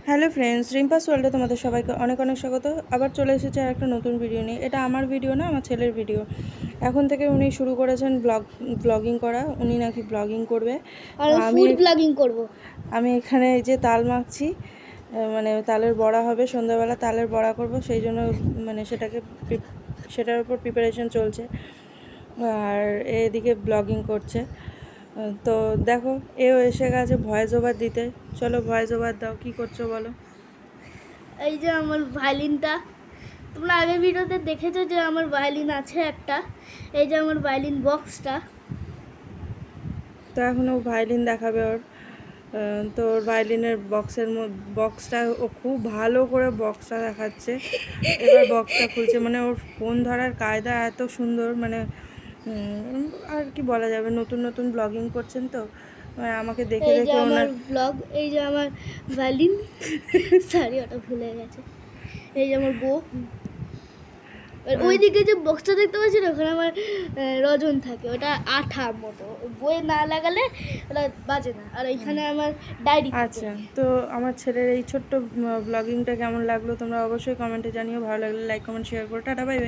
Hello friends, রিম্পাস ওয়ার্ল্ডে তোমাদের সবাইকে অনেক অনেক স্বাগত। আবার চলে এসেছে আর একটা নতুন ভিডিও নিয়ে। এটা আমার ভিডিও না, আমার ছেলের ভিডিও। এখন থেকে উনি শুরু করেছেন ব্লগিং করা। উনি নাকি ব্লগিং করবে। আমি ব্লগিং করব। আমি এখানে এই যে তাল মাখছি, মানে তালের বড়া হবে, সন্ধ্যাবেলা তালের বড়া করব, সেই জন্য মানে সেটার উপর প্রিপারেশন চলছে। আর এদিকে ব্লগিং করছে। তো দেখো, এও এসে গেছে ভয়েস ওভার দিতে। চলো ভয়েস ওভার দাও, কি করছো বলো। এই যে আমার ভায়োলিনটা, তোমরা আগের ভিডিওতে দেখেছো যে আমার ভায়োলিন আছে একটা। এই যে আমার ভায়োলিন বক্সটা। তো এখন ও ভায়োলিন দেখাবে ওর। তো ওর ভায়োলিনের বক্সটা ও খুব ভালো করে বক্সটা দেখাচ্ছে। এবার বক্সটা খুলছে, মানে ওর ফোন ধরার কায়দা এত সুন্দর, মানে আর কি বলা যাবে। নতুন নতুন ব্লগিং করছেন তো, আমাকে দেখে এই যে দেখে আমার ওনার ব্লগ, এই যে আমার ভায়োলিন, সরি ওটা ভুলে গেছে। এই যে আমার বউ। ওইদিকে যে বক্সটা দেখতে পাচ্ছি না, ওখানে আমার রজন থাকে, ওটা আঠার মতো, বই না লাগালে ওটা বাজে না। আর এখানে আমার ডায়েরি। আচ্ছা, তো আমার ছেলের এই ছোট্ট ব্লগিংটা কেমন লাগলো তোমরা অবশ্যই কমেন্টে জানিও। ভালো লাগলে লাইক কমেন্ট শেয়ার করো। Tata, bye bye.